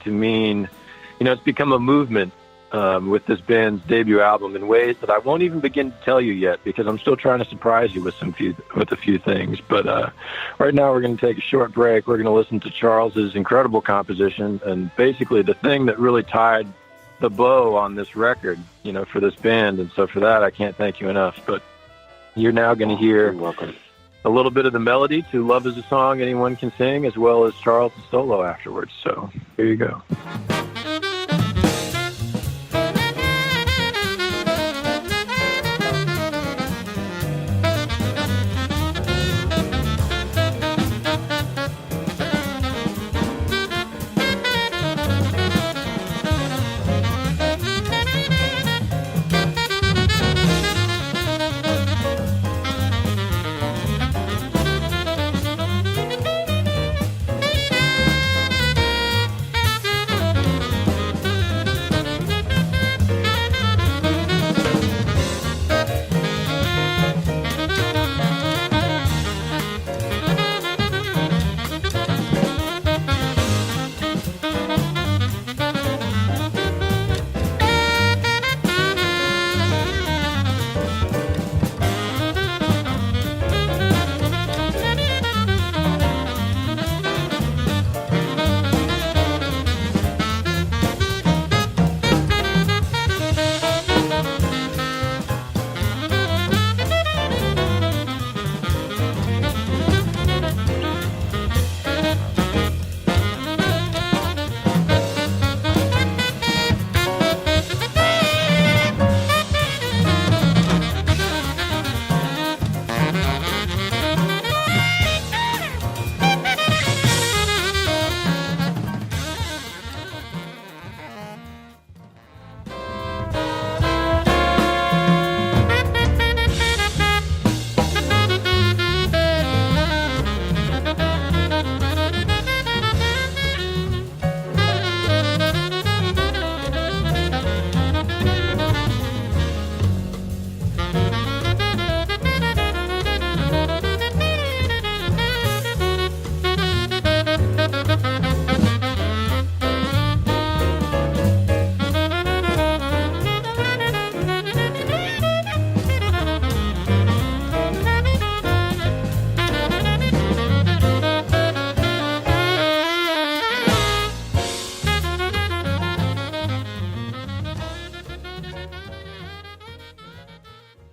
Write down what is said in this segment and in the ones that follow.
to mean, it's become a movement with this band's debut album in ways that I won't even begin to tell you yet, because I'm still trying to surprise you with a few things. But right now we're going to take a short break. We're going to listen to Charles's incredible composition, and basically the thing that really tied the bow on this record, for this band. And so for that, I can't thank you enough. But you're now going to hear a little bit of the melody to Love Is a Song Anyone Can Sing, as well as Charles' solo afterwards. So here you go.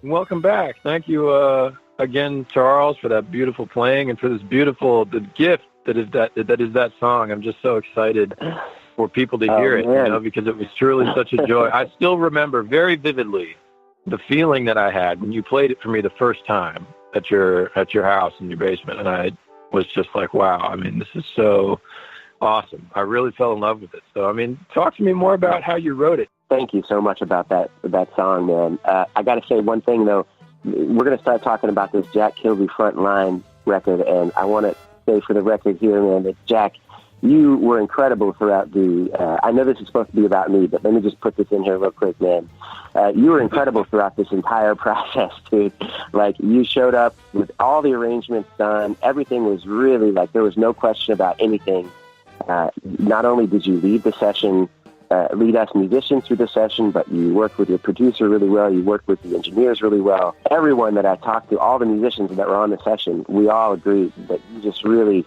Welcome back. Thank you again, Charles, for that beautiful playing and for this the gift that is that song. I'm just so excited for people to hear it, because it was truly such a joy. I still remember very vividly the feeling that I had when you played it for me the first time at your house in your basement, and I was just like, wow, I mean, this is so awesome. I really fell in love with it. So, I mean, talk to me more about how you wrote it. Thank you so much about that song, man. I got to say one thing, though. We're going to start talking about this Jack Kilby Frontline record, and I want to say for the record here, man, that Jack, you were incredible throughout I know this is supposed to be about me, but let me just put this in here real quick, man. You were incredible throughout this entire process, dude. Like, you showed up with all the arrangements done. Everything was really, there was no question about anything. Not only did you lead us musicians through the session, but you worked with your producer really well. You worked with the engineers really well. Everyone that I talked to, all the musicians that were on the session, we all agreed that you just really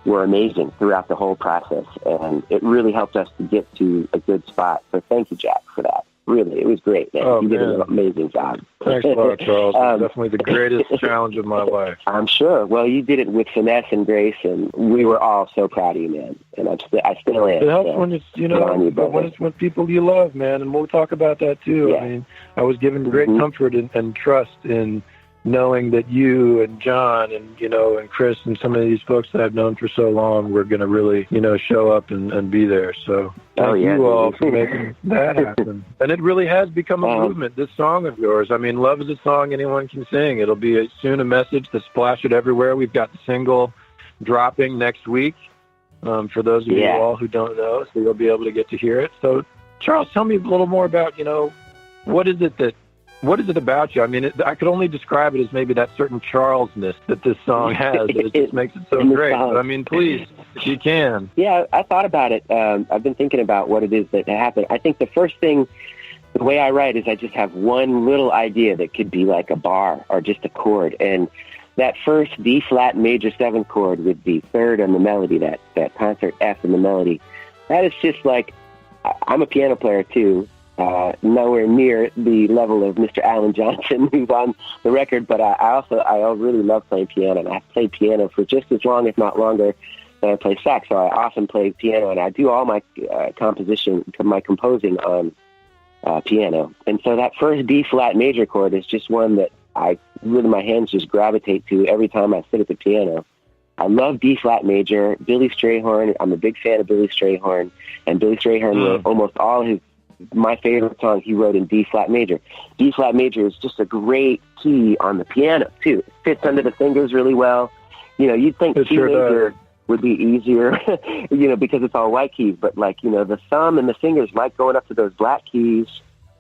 were amazing throughout the whole process, and it really helped us to get to a good spot. So thank you, Jack, for that. Really, it was great, man. You did an amazing job. Thanks a lot, Charles. Definitely the greatest challenge of my life. I'm sure. Well, you did it with finesse and grace, and we were all so proud of you, man. And I still am. It helps when it's, when people you love, man, and we'll talk about that too. Yeah. I mean, I was given great comfort and trust in knowing that you and John and, and Chris and some of these folks that I've known for so long were going to really, show up and be there. So thank you all for making that happen. And it really has become a movement, this song of yours. I mean, Love Is a Song Anyone Can Sing. It'll be soon a message that's plastered everywhere. We've got the single dropping next week for those of you all who don't know, so you'll be able to get to hear it. So, Charles, tell me a little more about, what is it about you? I mean, I could only describe it as maybe that certain Charles-ness that this song has. It just makes it so great. But, I mean, please if you can. Yeah, I thought about it. I've been thinking about what it is that happened. I think the first thing, the way I write is I just have one little idea that could be like a bar or just a chord. And that first D flat major 7 chord with the third on the melody, that concert F in the melody, that is just like, I'm a piano player too, nowhere near the level of Mr. Alan Johnson who's on the record, but I really love playing piano, and I've played piano for just as long, if not longer, than I play sax. So I often play piano, and I do all my my composing on piano. And so that first D flat major chord is just one that my hands just gravitate to every time I sit at the piano. I love D flat major, Billy Strayhorn. I'm a big fan of Billy Strayhorn, and Billy Strayhorn wrote almost all my favorite songs he wrote in D flat major. D flat major is just a great key on the piano too. It fits under the fingers really well. You'd think C major would be easier, because it's all white keys, but the thumb and the fingers like going up to those black keys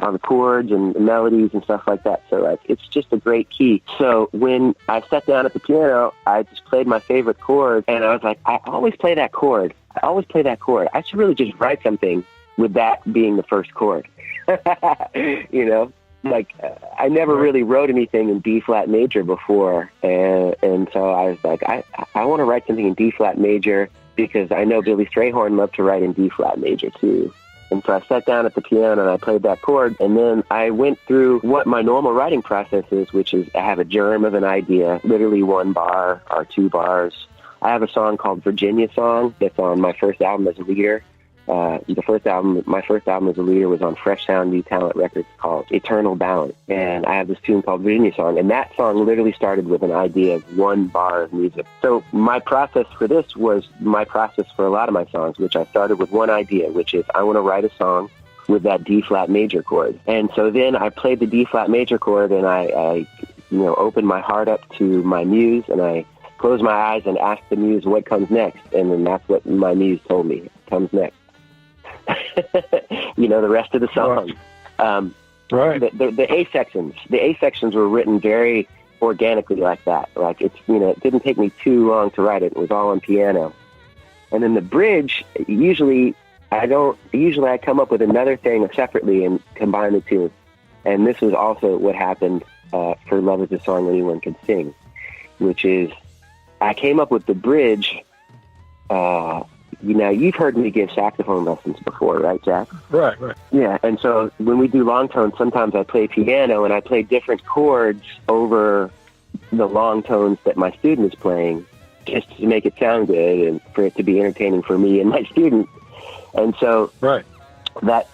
on the chords and the melodies and stuff like that. So it's just a great key. So when I sat down at the piano, I just played my favorite chord, and I was like, I always play that chord. I should really just write something with that being the first chord. I never really wrote anything in D flat major before. And so I was like, I want to write something in D flat major because I know Billy Strayhorn loved to write in D flat major too. And so I sat down at the piano and I played that chord, and then I went through what my normal writing process is, which is I have a germ of an idea, literally 1 bar or 2 bars. I have a song called Virginia Song that's on my first album as a leader. My first album as a leader was on Fresh Sound New Talent Records called Eternal Balance. And I have this tune called Virginia Song. And that song literally started with an idea of 1 bar of music. So my process for this was my process for a lot of my songs, which I started with one idea, which is I want to write a song with that D flat major chord. And so then I played the D flat major chord, and I opened my heart up to my muse, and I closed my eyes and asked the muse what comes next. And then that's what my muse told me comes next. The rest of the song. Right. The A sections were written very organically like that. Like it didn't take me too long to write it. It was all on piano. And then the bridge, usually I come up with another thing separately and combine the two. And this was also what happened for Love Is a Song Anyone Can Sing, which is I came up with the bridge. You've heard me give saxophone lessons before, right, Jack? Right. Yeah, and so when we do long tones, sometimes I play piano, and I play different chords over the long tones that my student is playing, just to make it sound good and for it to be entertaining for me and my student. And so that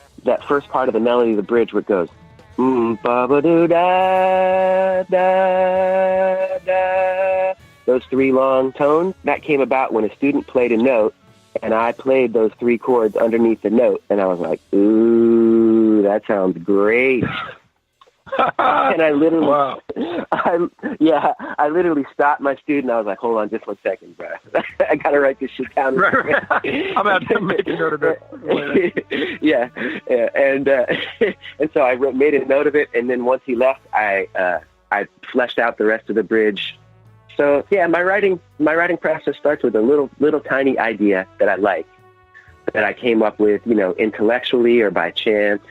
first part of the melody of the bridge, where it goes, ba-ba-doo-da-da-da, those 3 long tones, that came about when a student played a note, and I played those 3 chords underneath the note, and I was like, ooh, that sounds great. And I literally, I literally stopped my student. I was like, hold on just 1 second, bro. I got to write this shit down. Right. I'm going to make a note of it. Yeah. And so I made a note of it, and then once he left, I fleshed out the rest of the bridge. So yeah, my writing process starts with a little tiny idea that I like, that I came up with, intellectually or by chance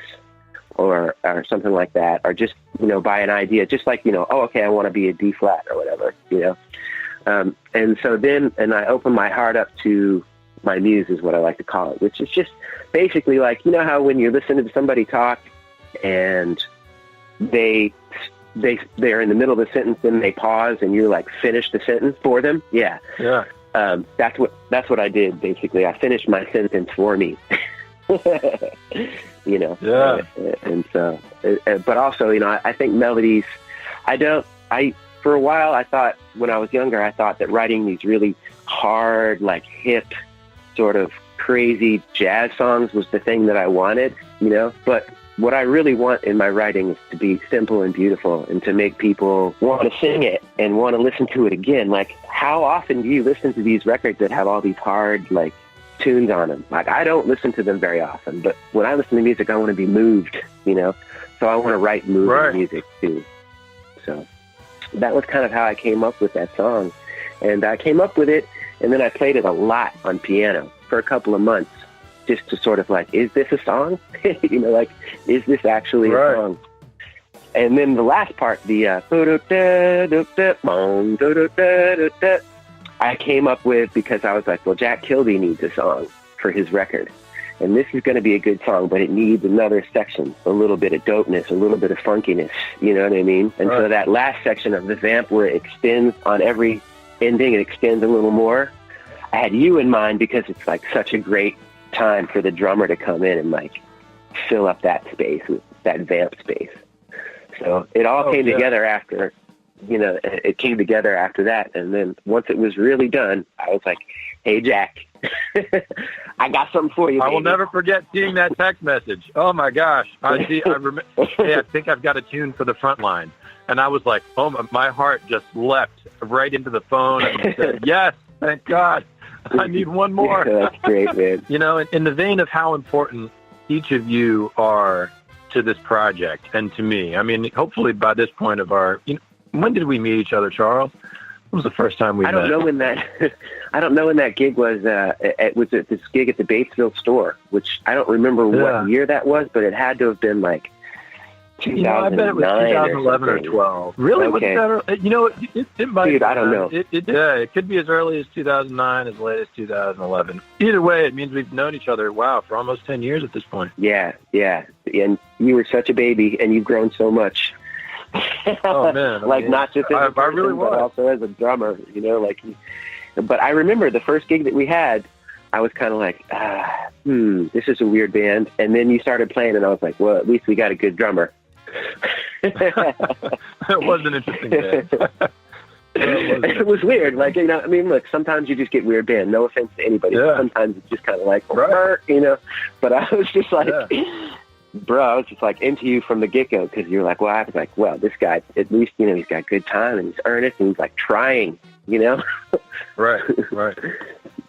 or something like that, or just, by an idea, just like, I want to be a D flat or whatever, And so then, I open my heart up to my muse is what I like to call it, which is just basically like, how when you're listening to somebody talk and they're in the middle of the sentence, then they pause and you like finish the sentence for them. Yeah. That's what I did. Basically, I finished my sentence for me. Yeah. And so, but also, I think melodies, for a while, I thought when I was younger, I thought that writing these really hard, like hip, sort of crazy jazz songs was the thing that I wanted, but what I really want in my writing is to be simple and beautiful and to make people want to sing it and want to listen to it again. Like, how often do you listen to these records that have all these hard, like, tunes on them? Like, I don't listen to them very often, but when I listen to music, I want to be moved, so I want to write moving music too. So that was kind of how I came up with that song. And I came up with it And then I played it a lot on piano for a couple of months, just to sort of like, is this a song? Like, is this actually a song? And then the last part, the I came up with because I was like, well, Jack Kilby needs a song for his record. And this is going to be a good song, but it needs another section, a little bit of dopeness, a little bit of funkiness, you know what I mean? And so that last section of the vamp where it extends on every ending, it extends a little more. I had you in mind because it's like such a great time for the drummer to come in and like fill up that space, that vamp space. So it all came together after, it came together after that. And then once it was really done, I was like, hey, Jack, I got something for you, baby. I will never forget seeing that text message. Oh, my gosh. I remember. Hey, I think I've got a tune for the front line. And I was like, oh, my heart just leapt right into the phone and said, yes, thank God. I need one more. That's great, man. In the vein of how important each of you are to this project and to me. I mean, hopefully by this point of our, when did we meet each other, Charles? When was the first time we met? I don't know when that gig was. It was at this gig at the Batesville store, which I don't remember what year that was, but it had to have been like 2009. I bet it was 2011 or 12. Really? Okay. It might. Dude, I don't know. It could be as early as 2009, as late as 2011. Either way, it means we've known each other, for almost 10 years at this point. Yeah. And you were such a baby, and you've grown so much. Oh, man. Not just as a person, really was. but also as a drummer, But I remember the first gig that we had, I was kind of like, this is a weird band. And then you started playing, and I was like, well, at least we got a good drummer. It was an interesting band. It was weird. Look, sometimes you just get weird band. No offense to anybody. Yeah. Sometimes it's just kind of like, But I was just like, bro, I was just like into you from the get-go because you're like, I was like, this guy, at least, he's got good time and he's earnest and he's like trying, Right.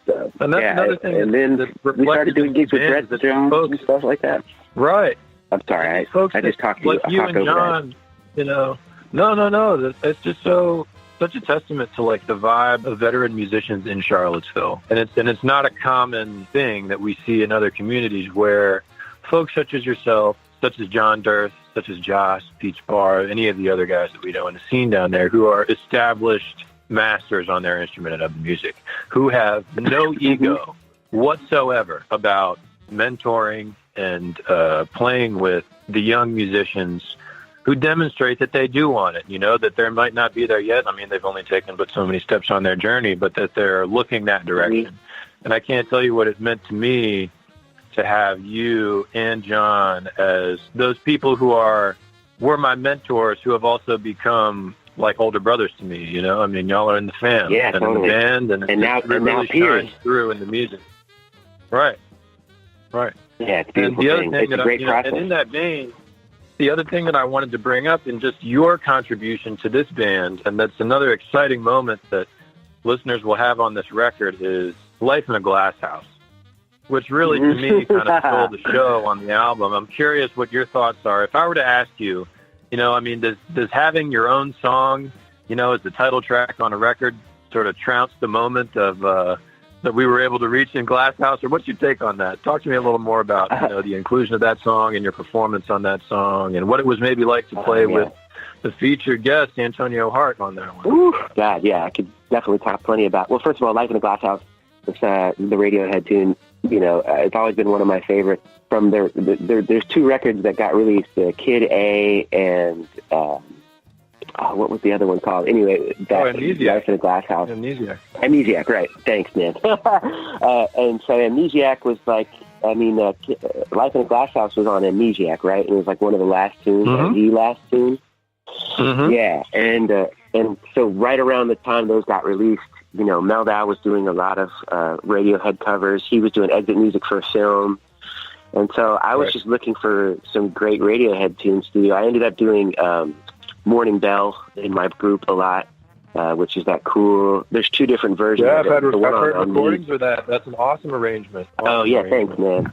So, and that's another thing. And then we started doing gigs with Brett Jones and stuff like that. Right. I'm sorry, I just talked to like you and John, No. It's just such a testament to like the vibe of veteran musicians in Charlottesville, and it's not a common thing that we see in other communities where folks such as yourself, such as John Durth, such as Josh, Peach Barr, any of the other guys that we know in the scene down there who are established masters on their instrument and of music, who have no ego whatsoever about mentoring and playing with the young musicians who demonstrate that they do want it, that they might not be there yet. I mean, they've only taken but so many steps on their journey, but that they're looking that direction. Mm-hmm. And I can't tell you what it meant to me to have you and John as those people who were my mentors, who have also become like older brothers to me, I mean, y'all are in the fam and totally. in the band, and now it really shines through in the music. Right. Yeah, it's a beautiful thing. It's a great process. And in that vein, the other thing that I wanted to bring up in just your contribution to this band, and that's another exciting moment that listeners will have on this record, is Life in a Glass House, which really, to me, kind of stole the show on the album. I'm curious what your thoughts are. If I were to ask you, does having your own song, as the title track on a record sort of trounce the moment of that we were able to reach in Glass House? Or what's your take on that? Talk to me a little more about the inclusion of that song and your performance on that song, and what it was maybe like to play with the featured guest, Antonio Hart, on that one. Ooh, God, yeah, I could definitely talk plenty about. Well, first of all, Life in a Glass House, it's, the Radiohead tune. It's always been one of my favorites. From there's two records that got released: Kid A and what was the other one called? Anyway, Amnesiac. Life in a Glass House. Amnesiac, right? Thanks, man. And so Amnesiac was like, Life in a Glass House was on Amnesiac, right? And it was like one of the last tunes, the last tune. Mm-hmm. Yeah, and so right around the time those got released, Meldau was doing a lot of Radiohead covers. He was doing exit music for a film. And so I was just looking for some great Radiohead tunes to do. I ended up doing Morning Bell in my group a lot, which is that cool. There's two different versions. Yeah, I've heard recordings of that. That's an awesome arrangement. Thanks, man.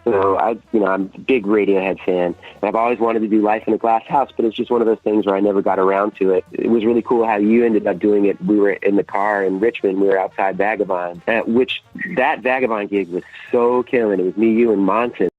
So I'm a big Radiohead fan. And I've always wanted to do Life in a Glass House, but it's just one of those things where I never got around to it. It was really cool how you ended up doing it. We were in the car in Richmond. We were outside Vagabond, which that Vagabond gig was so killing. It was me, you, and Monson.